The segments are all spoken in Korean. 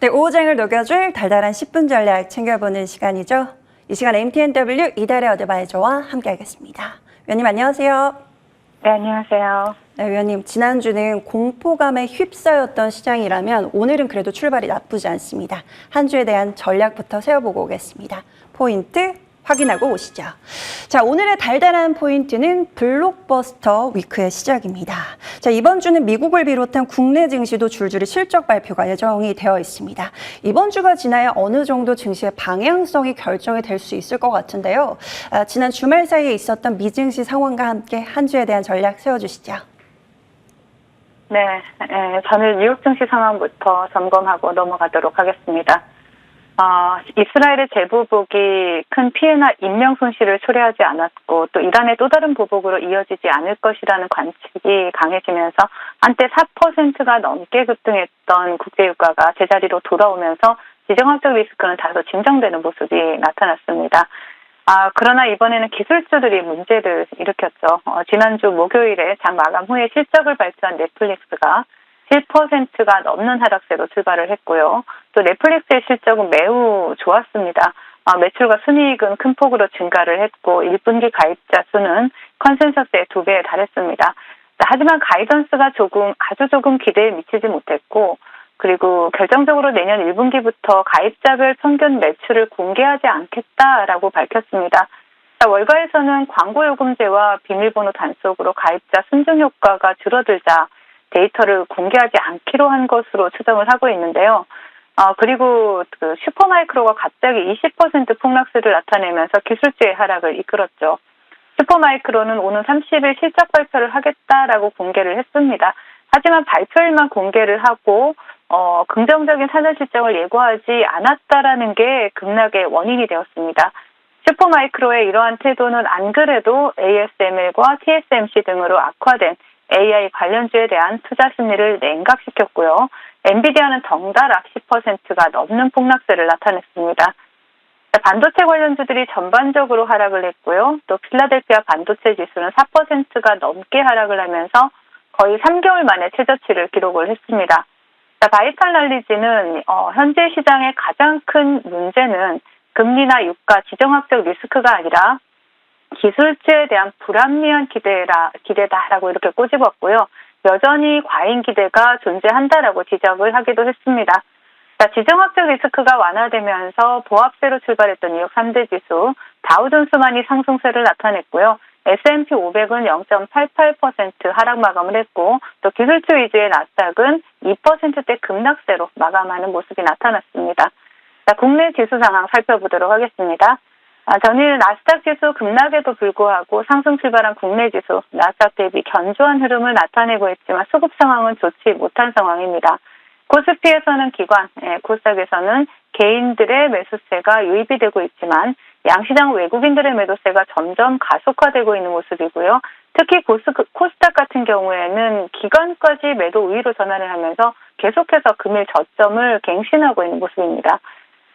네, 오후장을 녹여줄 달달한 10분 전략 챙겨보는 시간이죠. 이 시간 MTNW 이달의 어드바이저와 함께하겠습니다. 위원님 안녕하세요. 네, 안녕하세요. 네, 위원님 지난주는 공포감에 휩싸였던 시장이라면 오늘은 그래도 출발이 나쁘지 않습니다. 한 주에 대한 전략부터 세워보고 오겠습니다. 포인트 확인하고 오시죠. 자, 오늘의 달달한 포인트는 블록버스터 위크의 시작입니다. 자, 이번 주는 미국을 비롯한 국내 증시도 줄줄이 실적 발표가 예정이 되어 있습니다. 이번 주가 지나야 어느 정도 증시의 방향성이 결정이 될 수 있을 것 같은데요. 지난 주말 사이에 있었던 미증시 상황과 함께 한 주에 대한 전략 세워주시죠. 네, 저는 뉴욕 증시 상황부터 점검하고 넘어가도록 하겠습니다. 이스라엘의 재보복이 큰 피해나 인명 손실을 초래하지 않았고 또 이란의 또 다른 보복으로 이어지지 않을 것이라는 관측이 강해지면서 한때 4%가 넘게 급등했던 국제유가가 제자리로 돌아오면서 지정학적 리스크는 다소 진정되는 모습이 나타났습니다. 그러나 이번에는 기술주들이 문제를 일으켰죠. 지난주 목요일에 장 마감 후에 실적을 발표한 넷플릭스가 7%가 넘는 하락세로 출발을 했고요. 또 넷플릭스의 실적은 매우 좋았습니다. 매출과 순이익은 큰 폭으로 증가를 했고 1분기 가입자 수는 컨센서스의 2배에 달했습니다. 하지만 가이던스가 아주 조금 기대에 미치지 못했고 그리고 결정적으로 내년 1분기부터 가입자별 평균 매출을 공개하지 않겠다라고 밝혔습니다. 월가에서는 광고요금제와 비밀번호 단속으로 가입자 순증 효과가 줄어들자 데이터를 공개하지 않기로 한 것으로 추정을 하고 있는데요. 그리고 그 슈퍼마이크로가 갑자기 20% 폭락세를 나타내면서 기술주의 하락을 이끌었죠. 슈퍼마이크로는 오는 30일 실적 발표를 하겠다라고 공개를 했습니다. 하지만 발표일만 공개를 하고 긍정적인 사전 실적을 예고하지 않았다라는 게 급락의 원인이 되었습니다. 슈퍼마이크로의 이러한 태도는 안 그래도 ASML과 TSMC 등으로 악화된 AI 관련주에 대한 투자 심리를 냉각시켰고요. 엔비디아는 덩달아 10%가 넘는 폭락세를 나타냈습니다. 반도체 관련주들이 전반적으로 하락을 했고요. 또 필라델피아 반도체 지수는 4%가 넘게 하락을 하면서 거의 3개월 만에 최저치를 기록을 했습니다. 바이탈 랄리지는 현재 시장의 가장 큰 문제는 금리나 유가 지정학적 리스크가 아니라 기술주에 대한 불합리한 기대다라고 이렇게 꼬집었고요. 여전히 과잉 기대가 존재한다라고 지적을 하기도 했습니다. 지정학적 리스크가 완화되면서 보합세로 출발했던 뉴욕 3대 지수, 다우존스만이 상승세를 나타냈고요. S&P 500은 0.88% 하락 마감을 했고 또 기술주 위주의 나스닥은 2%대 급락세로 마감하는 모습이 나타났습니다. 국내 지수 상황 살펴보도록 하겠습니다. 전일 나스닥 지수 급락에도 불구하고 상승 출발한 국내 지수, 나스닥 대비 견조한 흐름을 나타내고 있지만 수급 상황은 좋지 못한 상황입니다. 코스피에서는 기관, 코스닥에서는 개인들의 매수세가 유입이 되고 있지만 양시장 외국인들의 매도세가 점점 가속화되고 있는 모습이고요. 특히 코스닥 같은 경우에는 기관까지 매도 우위로 전환을 하면서 계속해서 금일 저점을 갱신하고 있는 모습입니다.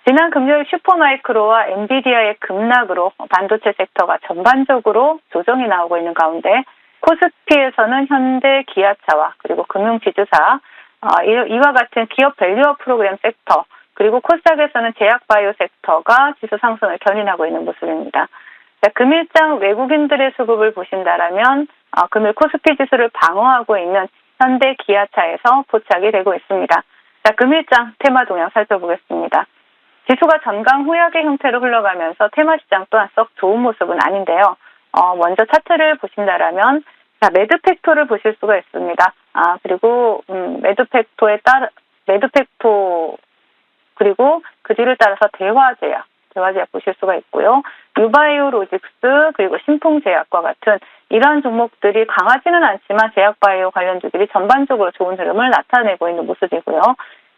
지난 금요일 슈퍼마이크로와 엔비디아의 급락으로 반도체 섹터가 전반적으로 조정이 나오고 있는 가운데 코스피에서는 현대, 기아차와 그리고 금융지주사, 이와 같은 기업 밸류업 프로그램 섹터, 그리고 코스닥에서는 제약바이오 섹터가 지수 상승을 견인하고 있는 모습입니다. 금일장 외국인들의 수급을 보신다라면 금일 코스피 지수를 방어하고 있는 현대, 기아차에서 포착이 되고 있습니다. 금일장 테마 동향 살펴보겠습니다. 지수가 전강 후약의 형태로 흘러가면서 테마 시장 또한 썩 좋은 모습은 아닌데요. 먼저 차트를 보신다라면 매드팩토를 보실 수가 있습니다. 그리고 매드팩토 그리고 그 뒤를 따라서 대화제약 보실 수가 있고요. 유바이오로직스 그리고 신풍제약과 같은 이러한 종목들이 강하지는 않지만 제약바이오 관련주들이 전반적으로 좋은 흐름을 나타내고 있는 모습이고요.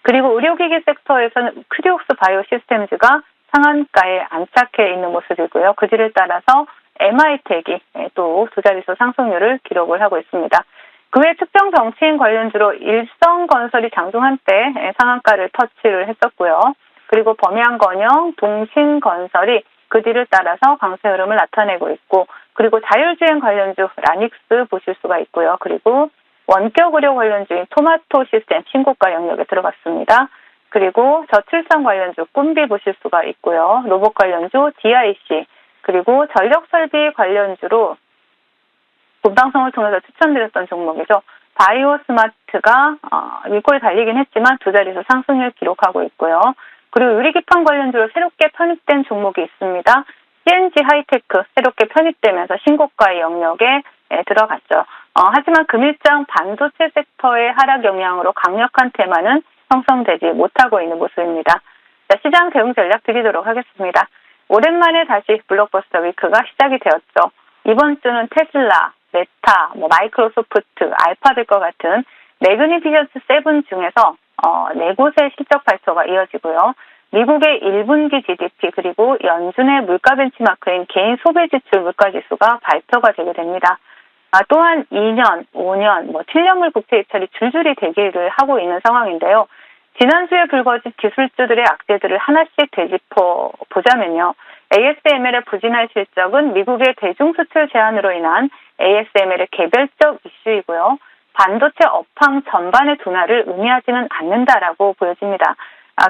그리고 의료기기 섹터에서는 크리옥스 바이오 시스템즈가 상한가에 안착해 있는 모습이고요. 그 뒤를 따라서 MI텍이 또 두 자릿수 상승률을 기록을 하고 있습니다. 그 외 특정 정치인 관련주로 일성건설이 장중 한때 상한가를 터치를 했었고요. 그리고 범양건영, 동신건설이 그 뒤를 따라서 강세 흐름을 나타내고 있고 그리고 자율주행 관련주 라닉스 보실 수가 있고요. 그리고 원격 의료 관련주인 토마토 시스템 신고가 영역에 들어갔습니다. 그리고 저출산 관련주 꿈비 보실 수가 있고요. 로봇 관련주 DIC, 그리고 전력설비 관련주로 본방송을 통해서 추천드렸던 종목이죠. 바이오스마트가 윗골 달리긴 했지만 두 자릿수 상승을 기록하고 있고요. 그리고 유리기판 관련주로 새롭게 편입된 종목이 있습니다. CNG 하이테크 새롭게 편입되면서 신고가의 영역에 들어갔죠. 하지만 금일장 반도체 섹터의 하락 영향으로 강력한 테마는 형성되지 못하고 있는 모습입니다. 자, 시장 대응 전략 드리도록 하겠습니다. 오랜만에 다시 블록버스터 위크가 시작이 되었죠. 이번 주는 테슬라, 메타, 마이크로소프트, 알파벳과 같은 매그니피션스 7 중에서 네 곳의 실적 발표가 이어지고요. 미국의 1분기 GDP 그리고 연준의 물가 벤치마크인 개인 소비 지출 물가지수가 발표가 되게 됩니다. 또한 2년, 5년, 7년물 국채 입찰이 줄줄이 대기를 하고 있는 상황인데요. 지난주에 불거진 기술주들의 악재들을 하나씩 되짚어 보자면요. ASML의 부진할 실적은 미국의 대중수출 제한으로 인한 ASML의 개별적 이슈이고요. 반도체 업황 전반의 둔화를 의미하지는 않는다라고 보여집니다.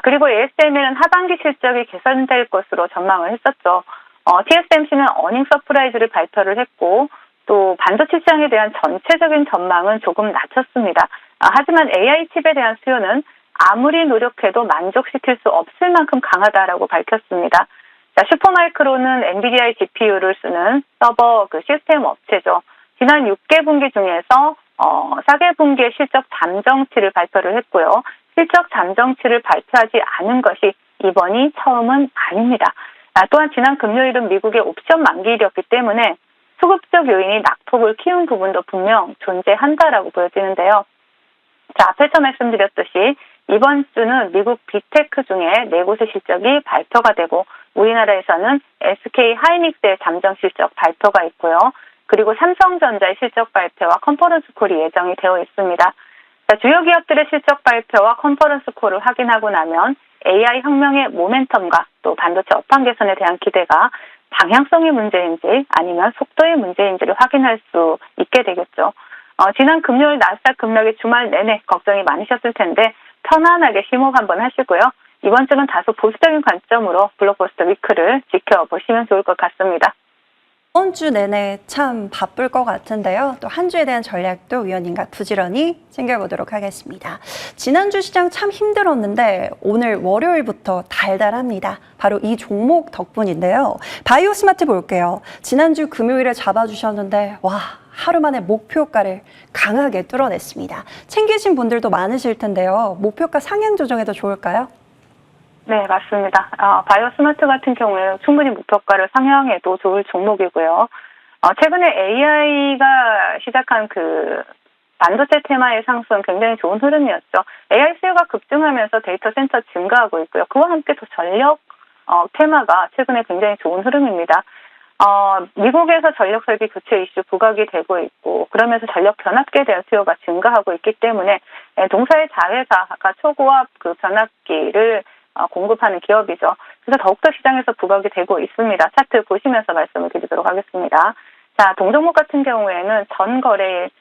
그리고 ASML은 하반기 실적이 개선될 것으로 전망을 했었죠. TSMC는 어닝 서프라이즈를 발표를 했고 또 반도체 시장에 대한 전체적인 전망은 조금 낮췄습니다. 하지만 AI 칩에 대한 수요는 아무리 노력해도 만족시킬 수 없을 만큼 강하다라고 밝혔습니다. 자, 슈퍼마이크로는 엔비디아의 GPU를 쓰는 서버 시스템 업체죠. 지난 6개 분기 중에서 4개 분기의 실적 잠정치를 발표를 했고요. 실적 잠정치를 발표하지 않은 것이 이번이 처음은 아닙니다. 또한 지난 금요일은 미국의 옵션 만기일이었기 때문에 수급적 요인이 낙폭을 키운 부분도 분명 존재한다라고 보여지는데요. 자, 앞에서 말씀드렸듯이 이번 주는 미국 빅테크 중에 네 곳의 실적이 발표가 되고 우리나라에서는 SK 하이닉스의 잠정 실적 발표가 있고요. 그리고 삼성전자의 실적 발표와 컨퍼런스 콜이 예정이 되어 있습니다. 자, 주요 기업들의 실적 발표와 컨퍼런스 콜을 확인하고 나면 AI 혁명의 모멘텀과 또 반도체 업황 개선에 대한 기대가 방향성의 문제인지 아니면 속도의 문제인지를 확인할 수 있게 되겠죠. 지난 금요일 나스닥 급락의 주말 내내 걱정이 많으셨을 텐데 편안하게 심호흡 한번 하시고요. 이번 주는 다소 보수적인 관점으로 블록버스터 위크를 지켜보시면 좋을 것 같습니다. 이번 주 내내 참 바쁠 것 같은데요. 또 한 주에 대한 전략도 위원님과 부지런히 챙겨보도록 하겠습니다. 지난주 시장 참 힘들었는데 오늘 월요일부터 달달합니다. 바로 이 종목 덕분인데요. 바이오스마트 볼게요. 지난주 금요일에 잡아주셨는데 와, 하루 만에 목표가를 강하게 뚫어냈습니다. 챙기신 분들도 많으실 텐데요. 목표가 상향 조정해도 좋을까요? 네, 맞습니다. 바이오스마트 같은 경우에는 충분히 목표가를 상향해도 좋을 종목이고요. 최근에 AI가 시작한 반도체 테마의 상승은 굉장히 좋은 흐름이었죠. AI 수요가 급증하면서 데이터 센터 증가하고 있고요. 그와 함께 또 전력 테마가 최근에 굉장히 좋은 흐름입니다. 미국에서 전력 설비 교체 이슈 부각이 되고 있고 그러면서 전력 변압기에 대한 수요가 증가하고 있기 때문에 동사의 자회사가 초고압 변압기를 공급하는 기업이죠. 그래서 더욱더 시장에서 부각이 되고 있습니다. 차트 보시면서 말씀을 드리도록 하겠습니다. 자, 동종목 같은 경우에는 전 거래일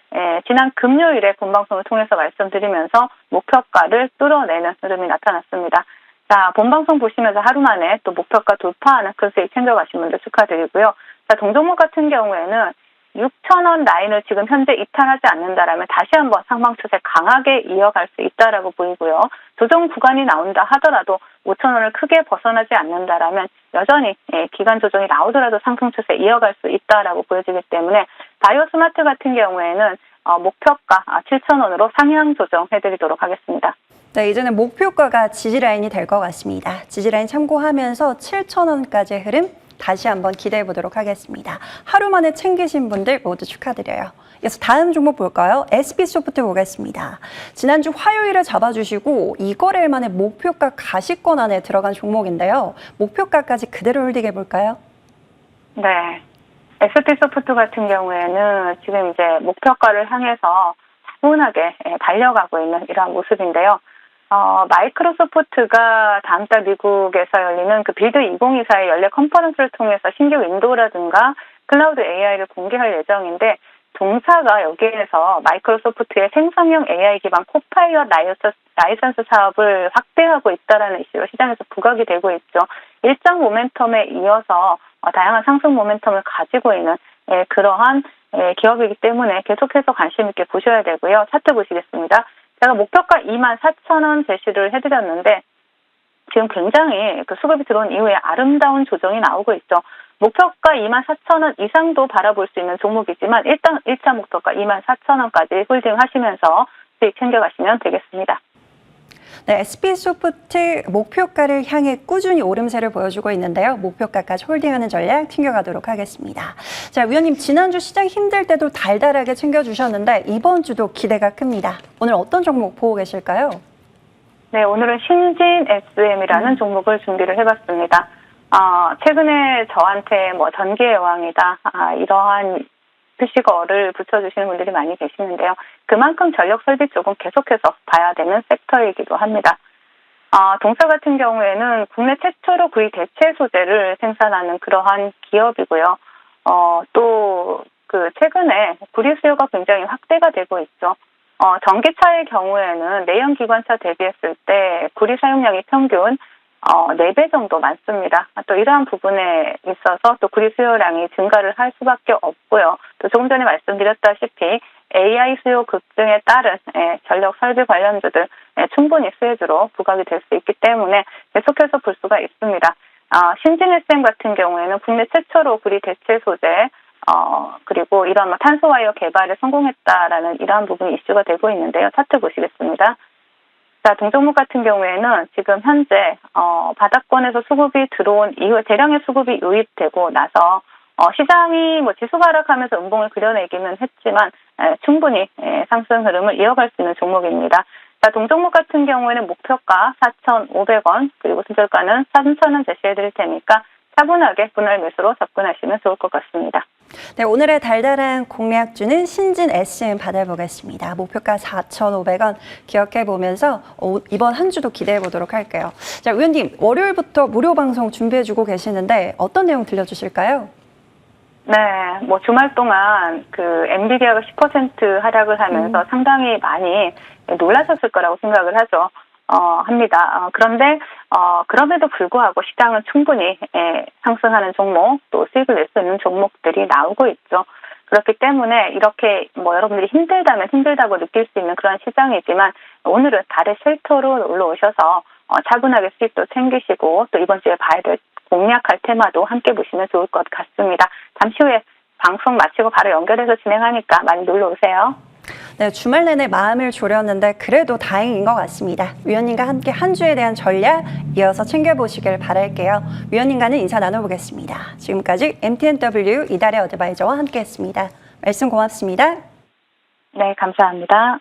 지난 금요일에 본방송을 통해서 말씀드리면서 목표가를 뚫어내는 흐름이 나타났습니다. 자, 본방송 보시면서 하루 만에 또 목표가 돌파하는 큰 수익 챙겨가신 분들 축하드리고요. 자, 동종목 같은 경우에는 6,000원 라인을 지금 현재 이탈하지 않는다라면 다시 한번 상방 추세 강하게 이어갈 수 있다라고 보이고요. 조정 구간이 나온다 하더라도 5,000원을 크게 벗어나지 않는다라면 여전히 기간 조정이 나오더라도 상승 추세 이어갈 수 있다라고 보여지기 때문에 바이오스마트 같은 경우에는 목표가 7,000원으로 상향 조정해드리도록 하겠습니다. 네, 이제는 목표가가 지지라인이 될 것 같습니다. 지지라인 참고하면서 7,000원까지의 흐름 다시 한번 기대해 보도록 하겠습니다. 하루 만에 챙기신 분들 모두 축하드려요. 그래서 다음 종목 볼까요? SB소프트 보겠습니다. 지난주 화요일에 잡아주시고 이 거래일 만에 목표가 가시권 안에 들어간 종목인데요. 목표가까지 그대로 홀딩해 볼까요? 네. SB소프트 같은 경우에는 지금 이제 목표가를 향해서 차분하게 달려가고 있는 이러한 모습인데요. 마이크로소프트가 다음 달 미국에서 열리는 빌드 2024의 연례 컨퍼런스를 통해서 신규 윈도우라든가 클라우드 AI를 공개할 예정인데 동사가 여기에서 마이크로소프트의 생성형 AI 기반 코파일럿 라이선스 사업을 확대하고 있다라는 이슈로 시장에서 부각이 되고 있죠. 일정 모멘텀에 이어서 다양한 상승 모멘텀을 가지고 있는 그러한 기업이기 때문에 계속해서 관심 있게 보셔야 되고요. 차트 보시겠습니다. 제가 목표가 24,000원 제시를 해드렸는데 지금 굉장히 그 수급이 들어온 이후에 아름다운 조정이 나오고 있죠. 목표가 24,000원 이상도 바라볼 수 있는 종목이지만 일단 1차 목표가 24,000원까지 홀딩하시면서 수익 챙겨가시면 되겠습니다. 네, SP소프트 목표가를 향해 꾸준히 오름세를 보여주고 있는데요. 목표가까지 홀딩하는 전략 챙겨가도록 하겠습니다. 자, 위원님 지난주 시장 힘들 때도 달달하게 챙겨주셨는데 이번 주도 기대가 큽니다. 오늘 어떤 종목 보고 계실까요? 네, 오늘은 신진 SM이라는 종목을 준비를 해봤습니다. 최근에 저한테 뭐 전기의 여왕이다, 이러한 표시어를 붙여주시는 분들이 많이 계시는데요. 그만큼 전력 설비 쪽은 계속해서 봐야 되는 섹터이기도 합니다. 동사 같은 경우에는 국내 최초로 구리 대체 소재를 생산하는 그러한 기업이고요. 또 그 최근에 구리 수요가 굉장히 확대가 되고 있죠. 전기차의 경우에는 내연 기관차 대비했을 때 구리 사용량이 평균 4배 정도 많습니다. 또 이러한 부분에 있어서 또 구리 수요량이 증가를 할 수밖에 없고요. 또 조금 전에 말씀드렸다시피 AI 수요 급증에 따른 전력 설비 관련주들 충분히 수혜주로 부각이 될 수 있기 때문에 계속해서 볼 수가 있습니다. 신진 SM 같은 경우에는 국내 최초로 구리 대체 소재 그리고 이런 탄소와이어 개발에 성공했다라는 이러한 부분이 이슈가 되고 있는데요. 차트 보시겠습니다. 자, 동종목 같은 경우에는 지금 현재 바닥권에서 수급이 들어온 이후에 대량의 수급이 유입되고 나서 시장이 뭐 지수가 하락하면서 음봉을 그려내기는 했지만 충분히 상승 흐름을 이어갈 수 있는 종목입니다. 자, 동종목 같은 경우에는 목표가 4,500원 그리고 손절가는 3,000원 제시해드릴 테니까 차분하게 분할 매수로 접근하시면 좋을 것 같습니다. 네, 오늘의 달달한 공략주는 신진 SM 받아보겠습니다. 목표가 4,500원 기억해보면서 이번 한 주도 기대해보도록 할게요. 자, 위원님, 월요일부터 무료 방송 준비해주고 계시는데 어떤 내용 들려주실까요? 네, 뭐 주말 동안 그 엔비디아가 10% 하락을 하면서 상당히 많이 놀라셨을 거라고 생각을 하죠. 합니다. 그런데 그럼에도 불구하고 시장은 충분히 상승하는 종목 또 수익을 낼 수 있는 종목들이 나오고 있죠. 그렇기 때문에 이렇게 뭐 여러분들이 힘들다면 힘들다고 느낄 수 있는 그런 시장이지만 오늘은 달의 쉘터로 놀러 오셔서 차분하게 수익도 챙기시고 또 이번 주에 봐야 될 공략할 테마도 함께 보시면 좋을 것 같습니다. 잠시 후에 방송 마치고 바로 연결해서 진행하니까 많이 놀러 오세요. 네, 주말 내내 마음을 졸였는데 그래도 다행인 것 같습니다. 위원님과 함께 한 주에 대한 전략 이어서 챙겨보시길 바랄게요. 위원님과는 인사 나눠보겠습니다. 지금까지 MTNW 이달의 어드바이저와 함께했습니다. 말씀 고맙습니다. 네, 감사합니다.